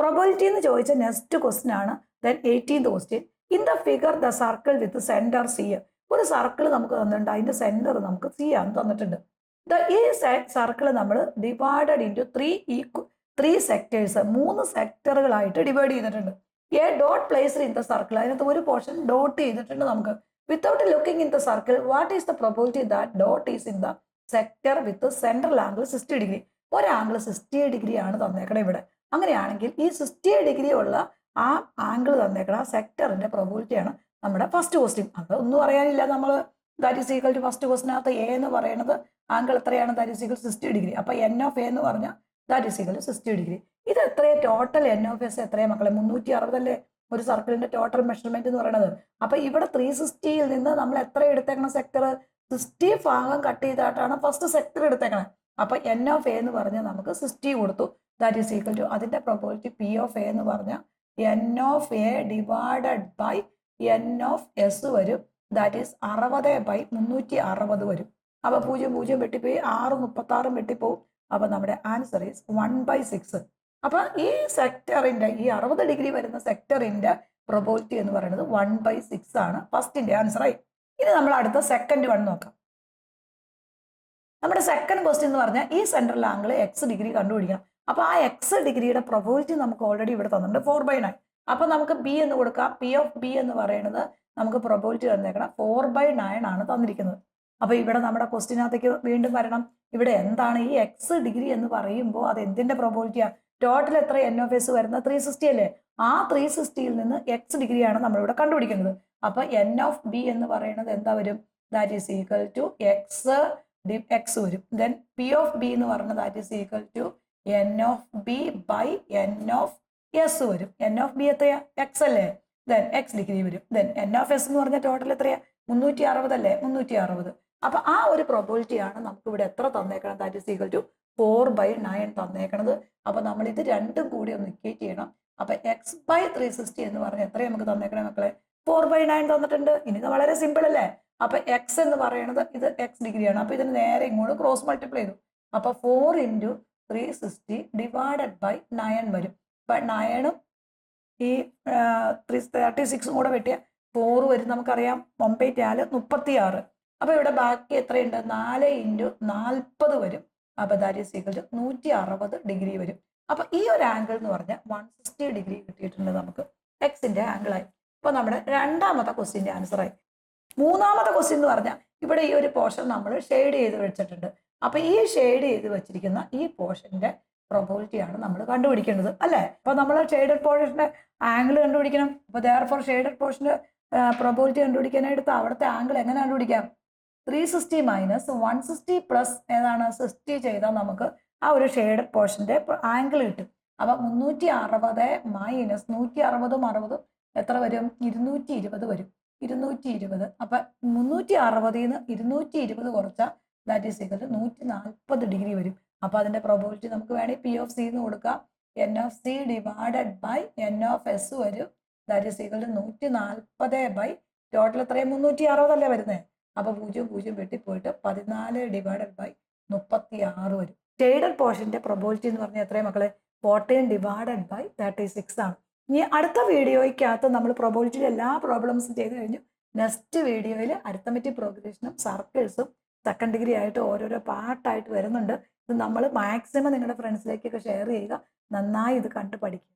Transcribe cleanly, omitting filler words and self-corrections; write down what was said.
Probability എന്ന് ചോദിച്ച next question ആണ്. Then 18th question. In the figure the circle with centre C. ഒരു circle നമുക്ക് തന്നിട്ടുണ്ട്, അതിന്റെ സെന്റർ നമുക്ക് സി ആണ് തന്നിട്ടുണ്ട്. ഈ സർക്കിൾ നമ്മൾ ഡിവൈഡഡ് ഇൻറ്റു ത്രീ സെക്ടേഴ്സ്, 3 സെക്ടറുകളായിട്ട് ഡിവൈഡ് ചെയ്തിട്ടുണ്ട്. A dot placed in the circle, അതിനകത്ത് ഒരു പോർഷൻ ഡോട്ട് ചെയ്തിട്ടുണ്ട് നമുക്ക്. Without looking in the circle, what is the probability that dot is in the sector with central angle 60 degree. ഒരു angle 60 degree ആണ് തന്നേക്കണം ഇവിടെ. അങ്ങനെയാണെങ്കിൽ ഈ 60 ഡിഗ്രി ഉള്ള ആ ആംഗിൾ തന്നേക്കണം ആ സെക്ടറിന്റെ പ്രോബബിലിറ്റിയാണ് നമ്മുടെ ഫസ്റ്റ് ക്വസ്റ്റ്യൻ. അത് ഒന്നും അറിയാനില്ല. നമ്മൾ that is equal to first ക്വസ്റ്റിനകത്ത് എ എന്ന് പറയുന്നത് ആംഗിൾ എത്രയാണ്? That is equal 60 degree. അപ്പൊ എൻ ഓഫ് എ എന്ന് പറഞ്ഞാൽ that is equal to 60 degree. ഇത് എത്രയാണ് ടോട്ടൽ എൻ ഓഫ് എസ്? എത്രയാണ് മക്കളെ? 360 അല്ലേ ഒരു സർക്കിളിന്റെ ടോട്ടൽ മെഷർമെന്റ് എന്ന് പറയുന്നത്. അപ്പൊ ഇവിടെ 360യിൽ നിന്ന് നമ്മൾ എത്ര എടുത്തേക്കണം സെക്ടർ? 60 ഭാഗം കട്ട് ചെയ്തിട്ടാണ് ഫസ്റ്റ് സെക്ടർ എടുത്തേക്കണം. അപ്പൊ എൻ ഓഫ് എ എന്ന് പറഞ്ഞാൽ നമുക്ക് 60 കൊടുത്തു. ദാറ്റ് ഈസ് ഈക്വൽ ടു അതിന്റെ പ്രോബബിലിറ്റി പി ഓഫ് എ എന്ന് പറഞ്ഞാൽ N of A divided by N of S വരും. ദാറ്റ് ഈസ് 60/360 വരും. അപ്പൊ 0 വെട്ടിപ്പോയി, 6 വെട്ടിപ്പോവും. അപ്പൊ നമ്മുടെ ആൻസർ ഈസ് 1/6. അപ്പൊ ഈ സെക്ടറിന്റെ ഈ 60 ഡിഗ്രി വരുന്ന സെക്ടറിന്റെ പ്രോബബിലിറ്റി എന്ന് പറയുന്നത് 1/6 ആണ്. ഫസ്റ്റിന്റെ ആൻസർ ആയി. ഇനി നമ്മൾ അടുത്ത സെക്കൻഡ് വൺ നോക്കാം. നമ്മുടെ സെക്കൻഡ് ക്വസ്റ്റ്യൻ എന്ന് പറഞ്ഞാൽ ഈ സെൻട്രൽ ആംഗിൾ എക്സ് ഡിഗ്രി കണ്ടുപിടിക്കണം. അപ്പൊ ആ എക്സ് ഡിഗ്രിയുടെ പ്രോബബിലിറ്റി നമുക്ക് ഓൾറെഡി ഇവിടെ തന്നിട്ടുണ്ട് 4/9. അപ്പൊ നമുക്ക് ബി എന്ന് കൊടുക്കാം. പി ഓഫ് ബി എന്ന് പറയുന്നത് നമുക്ക് പ്രോബബിലിറ്റി തന്നേക്കണം 4/9 ആണ് തന്നിരിക്കുന്നത്. അപ്പൊ ഇവിടെ നമ്മുടെ ക്വസ്റ്റ്യനകത്തേക്ക് വീണ്ടും വരണം. ഇവിടെ എന്താണ് ഈ എക്സ് ഡിഗ്രി എന്ന് പറയുമ്പോൾ അത് എന്തിന്റെ പ്രോബബിലിറ്റിയാണ്? ടോട്ടൽ എത്ര എൻ ഓഫ് എസ് വരുന്നത്? 360 അല്ലേ? ആ 360യിൽ നിന്ന് എക്സ് ഡിഗ്രിയാണ് നമ്മളിവിടെ കണ്ടുപിടിക്കുന്നത്. അപ്പൊ എൻ ഓഫ് ബി എന്ന് പറയുന്നത് എന്താ വരും? That is equal to X വരും. ദെൻ പി ഓഫ് ബി എന്ന് പറയുന്നത് that is equal to N of B by N of S വരും. എൻ ഓഫ് ബി എത്രയാ? എക്സ് അല്ലേ? ദെൻ എക്സ് ഡിഗ്രി വരും. ദെൻ എൻ ഓഫ് എസ് എന്ന് പറഞ്ഞ total എത്രയാ? 360 അല്ലേ? 360. അപ്പൊ ആ ഒരു പ്രോബബിലിറ്റിയാണ് നമുക്ക് ഇവിടെ എത്ര തന്നേക്കണം? ദാറ്റ് ഈസ് ഈക്വൽ ടു 4/9 തന്നേക്കണത്. അപ്പൊ നമ്മൾ ഇത് രണ്ടും കൂടി ഒന്ന് ഇക്വേറ്റ് ചെയ്യണം. അപ്പൊ x/360 എന്ന് പറഞ്ഞാൽ എത്ര നമുക്ക് തന്നേക്കണം മക്കളെ? 4/9 തന്നിട്ടുണ്ട്. ഇനി ഇത് വളരെ സിമ്പിൾ അല്ലേ? അപ്പൊ എക്സ് എന്ന് പറയുന്നത് ഇത് എക്സ് ഡിഗ്രിയാണ്. അപ്പൊ ഇതിന് നേരെ ഇങ്ങോട്ട് ക്രോസ് മൾട്ടിപ്ലൈ ചെയ്തു. അപ്പൊ 4 × 360 ഡിവൈഡഡ് ബൈ 9 വരും. അപ്പൊ 9ഉം ഈ 36ഉം കൂടെ വെട്ടിയ 4 വരും. നമുക്കറിയാം 1/4 36. അപ്പൊ ഇവിടെ ബാക്കി എത്രയുണ്ട്? 4 × 40 വരും. അപ്പൊ that is equal to 160 degree വരും. അപ്പൊ ഈ ഒരു ആംഗിൾ എന്ന് പറഞ്ഞാൽ 160 ഡിഗ്രി കിട്ടിയിട്ടുണ്ട് നമുക്ക് എക്സിന്റെ ആംഗിൾ ആയി. അപ്പൊ നമ്മുടെ രണ്ടാമത്തെ ക്വസ്റ്റ്യന്റെ ആൻസർ ആയി. മൂന്നാമത്തെ ക്വസ്റ്റ്യൻ എന്ന് പറഞ്ഞാൽ ഇവിടെ ഈ ഒരു പോർഷൻ നമ്മൾ ഷെയ്ഡ് ചെയ്ത് വെച്ചിട്ടുണ്ട്. അപ്പൊ ഈ ഷെയ്ഡ് ചെയ്ത് വെച്ചിരിക്കുന്ന ഈ പോർഷന്റെ പ്രോബബിലിറ്റിയാണ് നമ്മൾ കണ്ടുപിടിക്കേണ്ടത് അല്ലേ? അപ്പൊ നമ്മൾ ഷെയ്ഡഡ് പോർഷന്റെ ആംഗിൾ കണ്ടുപിടിക്കണം. അപ്പൊ ദെയർഫോർ ഷെയ്ഡഡ് പോർഷന്റെ പ്രോബബിലിറ്റി കണ്ടുപിടിക്കാനായിട്ട് അവിടുത്തെ ആംഗിൾ എങ്ങനെ കണ്ടുപിടിക്കാം? 360 മൈനസ് 160 പ്ലസ് ഏതാണ് 60 ചെയ്താൽ നമുക്ക് ആ ഒരു ഷെയ്ഡഡ് പോർഷന്റെ ആംഗിൾ കിട്ടും. അപ്പൊ 360 മൈനസ് 160ഉം 60ഉം എത്ര വരും? 220 വരും. 220. അപ്പൊ 360ൽ നിന്ന് 220 കുറച്ചാൽ that is equal to 140 degree വരും. അപ്പൊ അതിന്റെ പ്രോബബിലിറ്റി നമുക്ക് വേണമെങ്കിൽ പി ഓഫ് സി എന്ന് കൊടുക്കാം. N of C divided by N of S വരും. That is equal to 140 by total എത്രയും 360 അല്ലേ വരുന്നത്. അപ്പൊ 0 വെട്ടിപ്പോയിട്ട് 14 ഡിവൈഡഡ് ബൈ 36 വരും. ഷെയ്ഡഡ് പോർഷന്റെ പ്രോബബിലിറ്റി എന്ന് പറഞ്ഞാൽ എത്രയും മക്കളെ? 14 ഡിവൈഡഡ് ബൈ 36 ആണ്. ഇനി അടുത്ത വീഡിയോയ്ക്കകത്ത് നമ്മൾ പ്രോബബിലിറ്റിയിൽ എല്ലാ പ്രോബ്ലംസും ചെയ്ത് കഴിഞ്ഞു. നെക്സ്റ്റ് വീഡിയോയിൽ അരിത്തമെറ്റിക് പ്രോഗ്രഷനും സർക്കിൾസും സെക്കൻഡ് ഡിഗ്രി ആയിട്ട് ഓരോരോ പാർട്ടായിട്ട് വരുന്നുണ്ട്. ഇത് നമ്മൾ മാക്സിമം നിങ്ങളുടെ ഫ്രണ്ട്സിലേക്കൊക്കെ ഷെയർ ചെയ്യുക. നന്നായി ഇത് കണ്ടു പഠിക്കുക.